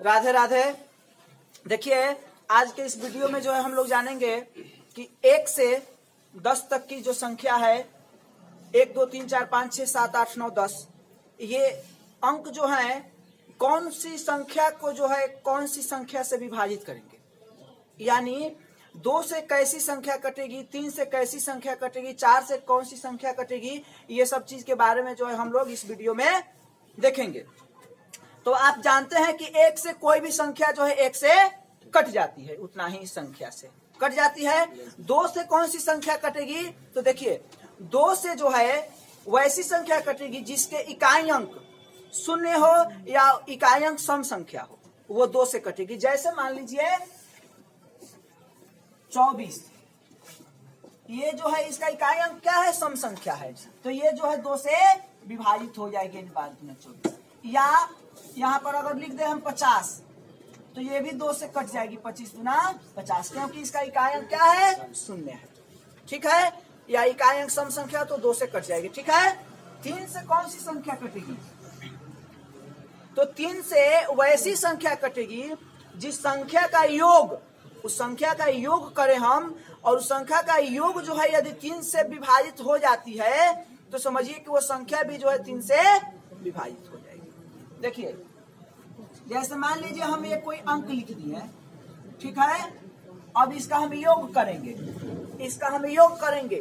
राधे राधे। देखिए आज के इस वीडियो में जो है हम लोग जानेंगे कि 1 से 10 तक की जो संख्या है 1 2 3 4 5 6 7 8 9 10 ये अंक जो है कौन सी संख्या को जो है कौन सी संख्या से विभाजित करेंगे, यानी 2 से कैसी संख्या कटेगी, 3 से कैसी संख्या कटेगी, 4 से कौन सी संख्या कटेगी, ये सब चीज के बारे में जो है हम लोग इस वीडियो में देखेंगे। तो आप जानते हैं कि 1 से कोई भी संख्या जो है 1 से कट जाती है, उतना ही संख्या से कट जाती है। 2 से कौन सी संख्या कटेगी, तो देखिए 2 से जो है वैसी संख्या कटेगी जिसके इकाई अंक शून्य हो या इकाई अंक सम संख्या हो, वो 2 से कटेगी। जैसे मान लीजिए 24, ये जो है इसका इकाई अंक क्या है, सम संख्या है, तो ये जो है 2 से विभाजित हो जाएगी 24। या यहाँ पर अगर लिख दे हम 50 तो ये भी 2 से कट जाएगी, 25 गुना 50, क्योंकि इसका इकाई अंक क्या है, शून्य है। ठीक है, या इकाई अंक सम संख्या तो 2 से कट जाएगी। ठीक है, 3 से कौन सी संख्या कटेगी, तो 3 से वैसी संख्या कटेगी जिस संख्या का योग, उस संख्या का योग करें हम, और उस संख्या का योग जो है यदि 3 से विभाजित हो जाती है तो समझिए कि वो संख्या भी जो है 3 से विभाजित हो जाएगी। देखिए जैसे मान लीजिए हम ये कोई अंक लिख दिए, ठीक है, अब इसका हम योग करेंगे, इसका हम योग करेंगे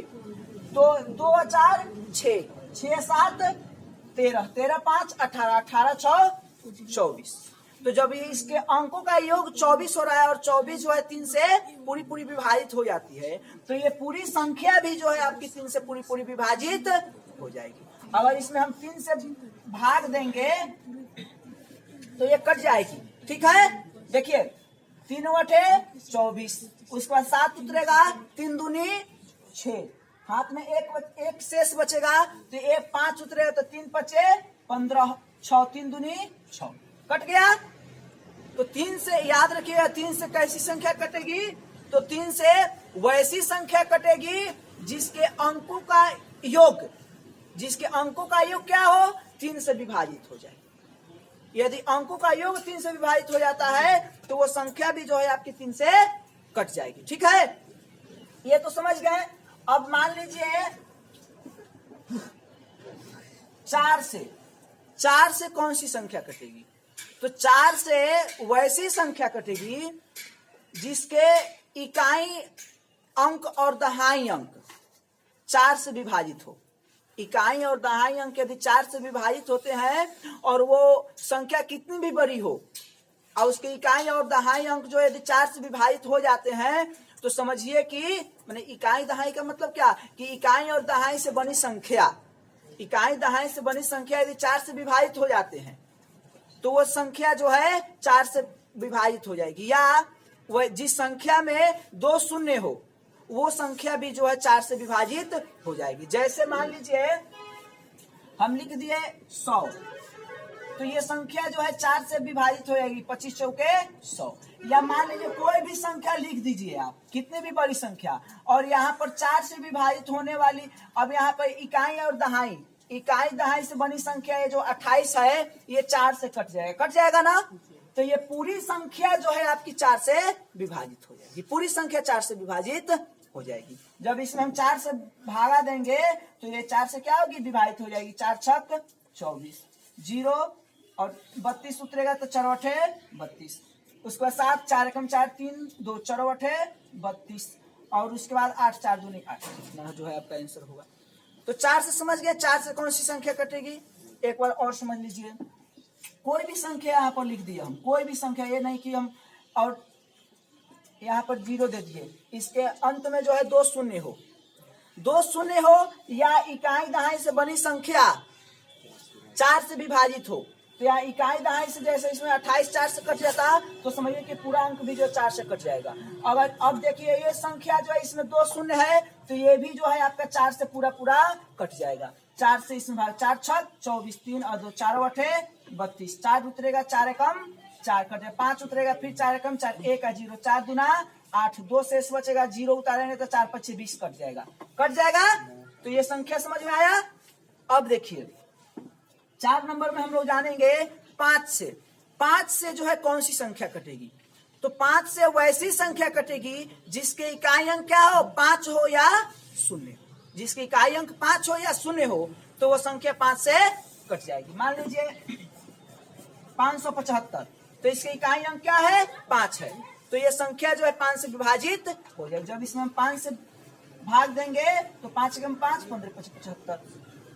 तो 2 और 4 6, 6 7 13, 13 5 18, 18 6 24। तो जब ये इसके अंकों का योग 24 हो रहा है और 24 जो है 3 से पूरी विभाजित हो जाती है, तो ये पूरी संख्या भी जो है आपकी 3 से पूरी विभाजित हो जाएगी। अगर इसमें हम 3 से भाग देंगे तो ये कट जाएगी। ठीक है, देखिए 3 बटे 24, उसके बाद 7 उतरेगा, 3 दूनी 6, हाथ में एक शेष बचेगा तो 1 5 उतरेगा तो 3 बचे 15, 6 3 दूनी 6, कट गया। तो 3 से याद रखिएगा, 3 से कैसी संख्या कटेगी, तो 3 से वैसी संख्या कटेगी जिसके अंकों का योग, जिसके अंकों का योग क्या हो, 3 से विभाजित हो जाए। यदि अंकों का योग 3 से विभाजित हो जाता है तो वो संख्या भी जो है आपकी 3 से कट जाएगी। ठीक है, ये तो समझ गए। अब मान लीजिए 4 से कौन सी संख्या कटेगी, तो 4 से वैसी संख्या कटेगी जिसके इकाई अंक और दहाई अंक 4 से विभाजित हो। इकाई और दहाई अंक यदि 4 से विभाजित होते हैं और वो संख्या कितनी भी बड़ी हो और उसके इकाई और दहाई अंक जो यदि 4 से विभाजित हो जाते हैं तो समझिए कि माने इकाई दहाई का मतलब क्या, कि इकाई और दहाई से बनी संख्या, इकाई दहाई से बनी संख्या यदि 4 से विभाजित हो जाते हैं तो वो संख्या जो है 4 से विभाजित हो जाएगी। या वह जिस संख्या में 2 शून्य हो वो संख्या भी जो है 4 से विभाजित हो जाएगी। जैसे मान लीजिए हम लिख दिए 100, तो ये संख्या जो है 4 से विभाजित हो जाएगी, 25 चौके 100। या मान लीजिए कोई भी संख्या लिख दीजिए आप, कितनी भी बड़ी संख्या, और यहाँ पर 4 से विभाजित होने वाली, अब यहाँ पर इकाई और दहाई, इकाई दहाई से बनी संख्या ये जो 28 है ये 4 से कट जाएगा ना, तो ये पूरी संख्या जो है आपकी 4 से विभाजित हो जाएगी, पूरी संख्या 4 से विभाजित हो जाएगी। जब इसमें हम 4 से भागा देंगे तो ये 4 से क्या होगी, विभाजित हो जाएगी। 4 छक 24, 0 और 32 उतरेगा तो 4 अठे 32, उसके बाद 7 4 एकम 4 3 2 4 अठे 32, और उसके बाद 8 4 दूनी 8, इतना जो है आपका आंसर होगा। तो 4 से समझ गया 4 से कौन सी संख्या कटेगी। एक बार और समझ लीजिए, कोई भी संख्या यहाँ पर लिख दिया हम, कोई भी संख्या, ये नहीं कि हम और यहाँ पर 0 दे दिए, इसके अंत में जो है 2 शून्य हो, 2 शून्य हो, या इकाई दहाई से बनी संख्या 4 से विभाजित हो, तो यहाँ इकाई दहाई से जैसे इसमें 28 4 से कट जाता तो समझिए कि पूरा अंक भी जो 4 से कट जाएगा। अब देखिए ये संख्या जो है इसमें 2 शून्य है तो ये भी जो है आपका 4 से पूरा कट जाएगा। 4 से इसमें भाग, 4 छक 24, 3 और 2 4 अठे 32, 4 उतरेगा 4 एकम 4 कटे, 5 उतरेगा फिर 4 एकम 4, 1 0, 4 दूना 8, 2 शेष बचेगा, 0 उतारेंगे तो 4 5 20 कट जाएगा। तो ये संख्या समझ में आया। अब देखिए 4 नंबर में हम लोग जानेंगे 5 से। 5 से जो है कौन सी संख्या कटेगी? तो 5 से वैसी संख्या कटेगी जिसके इकाई अंक क्या हो, 5 हो या 0। जिसके इकाई अंक 5 हो या 0 हो तो वो संख्या 5 से कट जाएगी। मान लीजिए 575, तो इसके इकाई अंक क्या है, 5 है, तो ये संख्या जो है 5 से विभाजित हो जाएगी। जब इसमें हम 5 से भाग देंगे तो 5 × 5 15 × 75,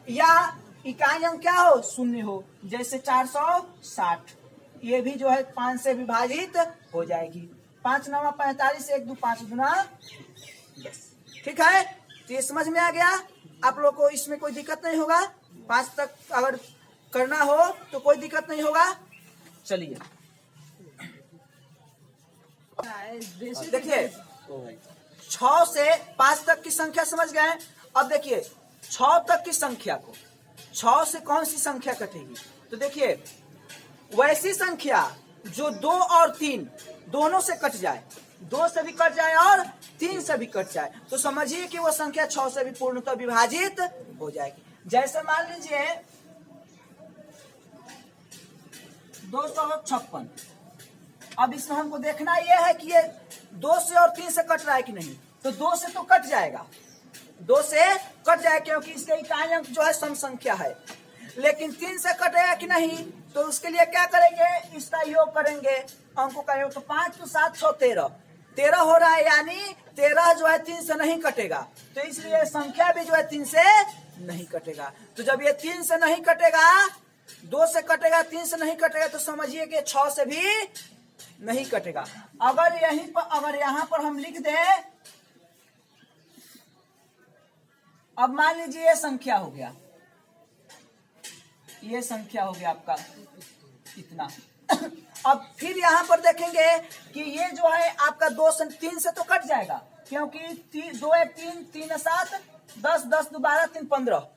या इकाई अंक क्या हो, 0 हो, जैसे 460, ये भी जो है 5 से विभाजित हो जाएगी। 5 × 9 = 45, 1 2 5 गुना 10। ठीक है, तो ये समझ में आ गया आप लोग को, इसमें कोई दिक्कत नहीं होगा। 5 तक अगर करना हो तो कोई दिक्कत नहीं होगा। चलिए देखिए 6 से 5 तक की संख्या समझ गए। अब देखिए 6 तक की संख्या को 6 से कौन सी संख्या कटेगी? तो देखिए वैसी संख्या जो 2 और 3 दोनों से कट जाए, 2 से भी कट जाए और 3 से भी कट जाए, तो समझिए कि वो संख्या 6 से भी पूर्णतः विभाजित हो जाएगी। जैसे मान लीजिए 256, अब इसमें हमको देखना यह है कि ये 2 से और 3 से कट रहा है कि नहीं। तो 2 से तो कट जाएगा, 2 से कट जाएगा क्योंकि इसके इकाई अंक जो है सम संख्या है। लेकिन 3 से कटेगा कि नहीं, तो उसके लिए क्या करेंगे, इसका योग करेंगे, अंकों का योग। तो 5 × 7 = 13, 13 हो रहा है, यानी 13 जो है 3 से नहीं कटेगा, तो इसलिए संख्या भी जो है 3 से नहीं कटेगा। तो जब ये 3 से नहीं कटेगा, 2 से कटेगा, 3 से नहीं कटेगा, तो समझिए कि 6 से भी नहीं कटेगा। अगर यहीं पर, अगर यहां पर हम लिख दें, अब मान लीजिए ये संख्या हो गया, ये संख्या हो गया आपका इतना। अब फिर यहां पर देखेंगे कि ये जो है आपका 2 से 3 से तो कट जाएगा, क्योंकि 2 1 3 3 7 10 10 2 12 3 15,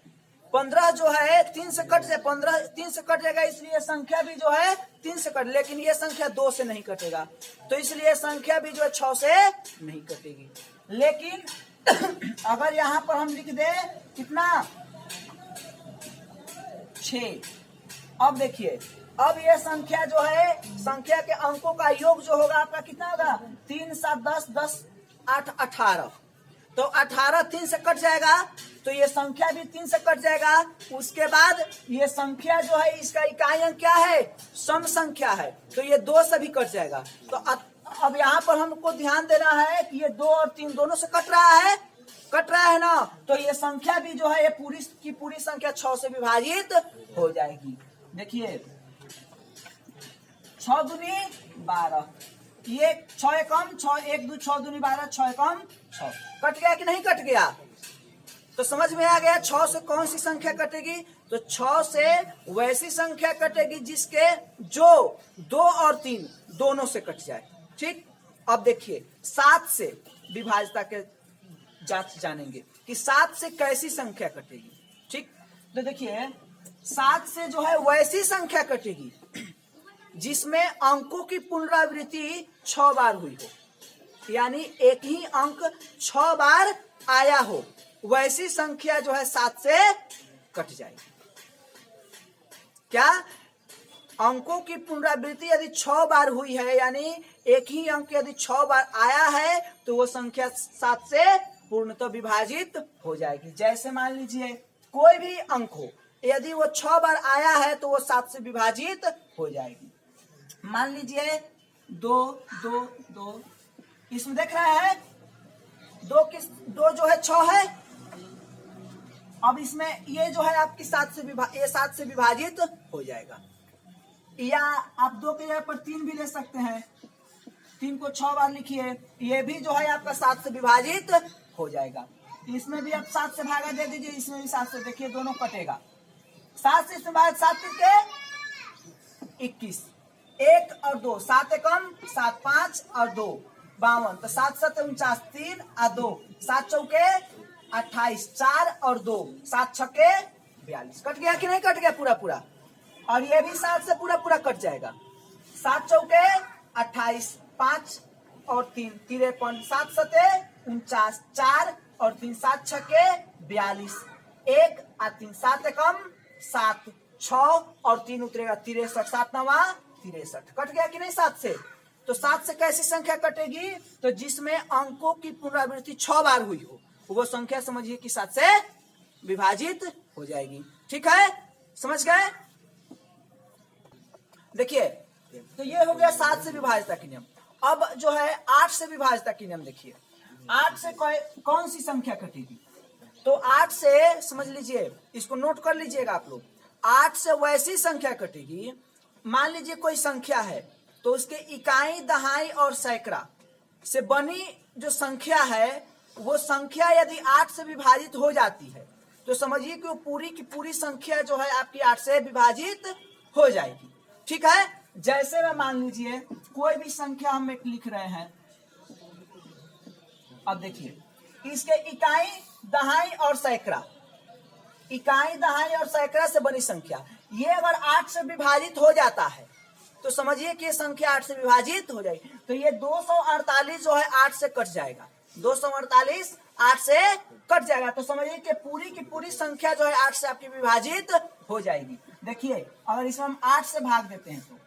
15 जो है 3 से कट जाए, 15 3 से कट जाएगा, इसलिए संख्या भी जो है 3 से कट, लेकिन ये संख्या 2 से नहीं कटेगा, तो इसलिए संख्या भी जो है 6 से नहीं कटेगी। लेकिन अगर यहाँ पर हम लिख दे कितना, 6, अब देखिए, अब ये संख्या जो है, संख्या के अंकों का योग जो होगा आपका कितना होगा, 3 7 10 10 8 18, तो 18 3 से कट जाएगा, तो ये संख्या भी 3 से कट जाएगा। उसके बाद ये संख्या जो है इसका इकाई अंक क्या है, सम संख्या है, तो ये 2 से भी कट जाएगा। तो अब यहाँ पर हमको ध्यान देना है कि ये 2 और 3 दोनों से कट रहा है ना, तो ये संख्या भी जो है ये पूरी की पूरी संख्या 6 से विभाजित हो जाएगी। देखिए 6 दूनी 12, ये 6 एकम 6 1 2 6 दूनी 12, 6 एकम 6, कट गया कि नहीं कट गया? तो समझ में आ गया 6 से कौन सी संख्या कटेगी? तो 6 से वैसी संख्या कटेगी जिसके जो 2 और 3 दोनों से कट जाए। ठीक, अब देखिए 7 से विभाज्यता के जांच जानेंगे कि 7 से कैसी संख्या कटेगी। ठीक, तो देखिए 7 से जो है वैसी संख्या कटेगी जिसमें अंकों की पुनरावृत्ति 6 बार हुई हो, यानी एक ही अंक 6 बार आया हो, वैसी संख्या जो है 7 से कट जाएगी। क्या? अंकों की पुनरावृत्ति यदि 6 बार हुई है, यानी एक ही अंक यदि 6 बार आया है, तो वो संख्या 7 से पूर्णतः विभाजित हो जाएगी। जैसे मान लीजिए कोई भी अंक हो, यदि वो 6 बार आया है तो वो 7 से विभाजित हो जाएगी। मान लीजिए 2 2 2, इसमें देख रहे हैं 2 जो है 6 है, अब इसमें ये जो है आपकी 7 से विभाजित हो जाएगा। या आप 2 के जगह पर 3 भी ले सकते हैं, 3 को 6 बार लिखिए, ये भी जो है आपका 7 से विभाजित हो जाएगा। इसमें भी आप 7 से भागा दे दीजिए, इसमें भी 7 से, देखिए दोनों कटेगा। 7 से इसमें भाग 7 के 21, 1 और 2, 7 एकम 7 5 और 2 52, तो 7 7 49, 3 और 2, 7 चौके 28, 4 और 2, 7 छक्के 42। कट गया कि नहीं कट गया? पूरा पूरा। और ये भी 7 से पूरा पूरा कट जाएगा। 7 चौके 28, 5 और 3 53, 7 7 49, 4 और 3, 7 छक्के 42, 1 और 3, 7 एकम 7, 6 और 3 उतरेगा 63, 7 9 63। कट गया कि नहीं 7 से? तो 7 से कैसी संख्या कटेगी? तो जिसमें अंकों की पुनरावृत्ति 6 बार हुई हो, वो संख्या समझिए कि 7 से विभाजित हो जाएगी। ठीक है, समझ गए? देखिए, तो ये हो गया 7 से विभाज्यता की नियम। अब जो है 8 से विभाज्यता की नियम देखिए। 8 से कौन सी संख्या कटेगी? तो 8 से समझ लीजिए, इसको नोट कर लीजिएगा आप लोग। 8 से वैसी संख्या कटेगी, मान लीजिए कोई संख्या है, तो उसके इकाई, दहाई और सैकड़ा से बनी जो संख्या है, वो संख्या यदि 8 से विभाजित हो जाती है तो समझिए कि वो पूरी की पूरी संख्या जो है आपकी 8 से विभाजित हो जाएगी। ठीक है, जैसे में मान लीजिए कोई भी संख्या हम एक लिख रहे हैं। अब देखिए, इसके इकाई, दहाई और सैकड़ा, इकाई, दहाई और सैकड़ा से बनी संख्या, ये अगर 8 से विभाजित हो जाता है तो समझिए कि ये संख्या 8 से विभाजित हो जाएगी। तो ये 248 जो है 8 से कट जाएगा। 248 8 से कट जाएगा, तो समझिए कि पूरी की पूरी संख्या जो है 8 से आपकी विभाजित हो जाएगी। देखिए, अगर इसमें हम 8 से भाग देते हैं तो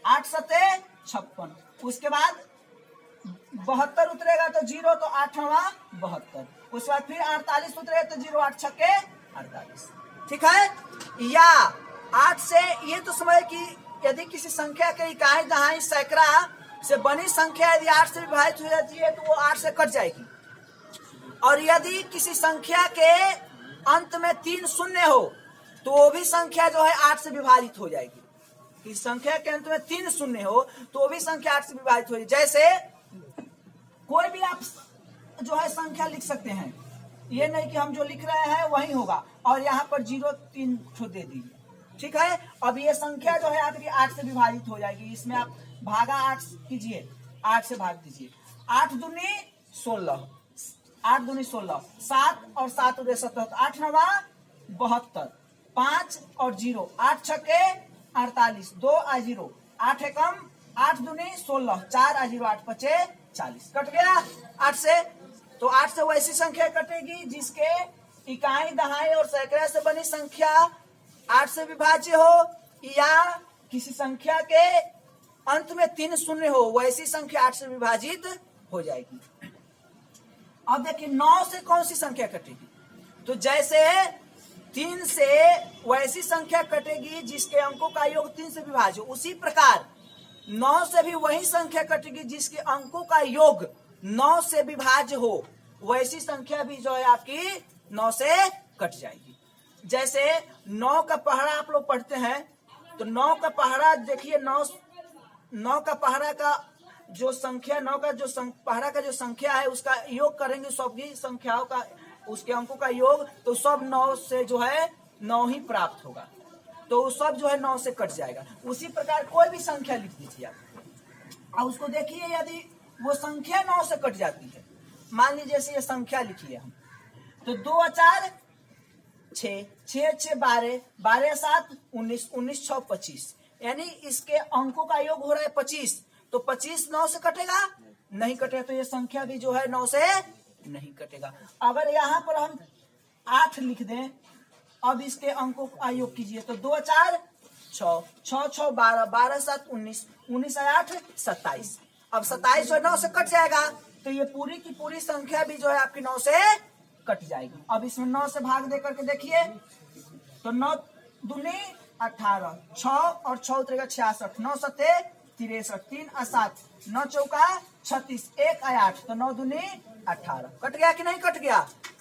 8 सते 56, उसके बाद 72 उतरेगा तो 0, तो 8वां 72, उसके बाद फिर 48 उतरेगा तो 0, 8 छक्के 48। ठीक है, या 8 से ये तो समझ कि यदि किसी संख्या के इकाई, दहाई, सैकड़ा से बनी संख्या यदि 8 से विभाजित हो जाती है तो वो 8 से कट जाएगी। और यदि किसी संख्या के अंत में 3 शून्य हो तो वो भी संख्या जो है 8 से विभाजित हो जाएगी। किसी संख्या के अंत में 3 शून्य हो तो वो भी संख्या 8 से विभाजित हो जाएगी। जैसे कोई भी आप जो है संख्या लिख सकते हैं, ये नहीं कि हम जो लिख रहे हैं वही होगा, और यहाँ पर 0 3 ठो दे दीजिए। ठीक है, अब ये संख्या जो है आपकी 8 से विभाजित हो जाएगी। इसमें आप भागा 8 कीजिए, 8 से भाग दीजिए। 8 दूनी 16, 8 दूनी 16, 7 और 7 उड़े 17, 8 नवा 72, 5 और 0, 8 छक्के 48, 2 आ 0, 8 एकम 8 दूनी 16, 4 आ 0, 8 पचे 40। कट गया 8 से। तो 8 से वैसी संख्या कटेगी जिसके इकाई, दहाई और सैकड़ा से बनी संख्या 8 से विभाज्य हो, या किसी संख्या के अंत में 3 शून्य हो, वैसी संख्या 8 से विभाजित हो जाएगी। अब देखिए 9 से कौन सी संख्या कटेगी? तो जैसे 3 से वैसी संख्या कटेगी जिसके अंकों का योग 3 से विभाज्य हो, उसी प्रकार 9 से भी वही संख्या कटेगी जिसके अंकों का योग 9 से विभाज्य हो, वैसी संख्या भी जो है आपकी 9 से कट जाएगी। जैसे 9 का पहाड़ा आप लोग पढ़ते हैं, तो 9 का पहाड़ा देखिए, 9 का पहाड़ा का जो संख्या, 9 का जो पहाड़ा का जो संख्या है उसका योग करेंगे सभी संख्याओं का, उसके अंकों का योग, तो सब 9 से जो है 9 ही प्राप्त होगा, तो सब जो है 9 से कट जाएगा। उसी प्रकार कोई भी संख्या लिख दीजिए आप, और उसको देखिए यदि वो संख्या 9 से कट जाती है, मान लीजिए जैसे ये संख्या लिखिए हम, तो 2 और 4 6, 6 6 12, 12 7 19, 19 6 25, यानी इसके अंकों का योग हो रहा है 25, तो 25 9 से कटेगा? नहीं कटेगा, तो ये संख्या भी जो है 9 से नहीं कटेगा। अगर यहाँ पर हम 8 लिख दें, अब इसके अंकों का योग कीजिए, तो 2 4 6, 6 6 12, 12 7 19, 19 8 27। अब 27 और 9 से कट जाएगा, तो ये पूरी की पूरी संख्या भी जो है आपकी 9 से कट जाएगी। अब इसमें 9 से भाग दे करके देखिए, तो 9 दूनी 18, 6 और 6 उतरेगा 66, 9 सते 63, 3 और 7, 9 चौका 36, 1 और 8, तो 9 दूनी 18। कट गया कि नहीं कट गया?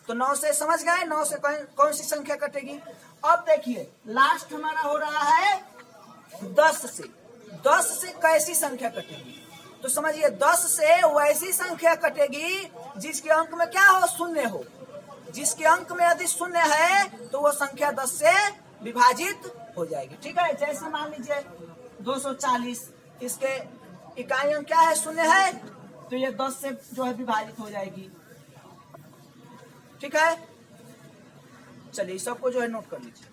तो 9 से समझ गए, 9 से कौन सी संख्या कटेगी। अब देखिए लास्ट हमारा हो रहा है 10 से। 10 से कैसी संख्या कटेगी? तो समझिए 10 से वैसी संख्या कटेगी जिसके अंक में क्या हो? शून्य हो। जिसके अंक में यदि शून्य है तो वो संख्या 10 से विभाजित हो जाएगी। ठीक है, जैसे मान लीजिए 240, इसके इकाई अंक क्या है? शून्य है, तो ये 10 से जो है विभाजित हो जाएगी। ठीक है, चलिए सबको जो है नोट कर लीजिए।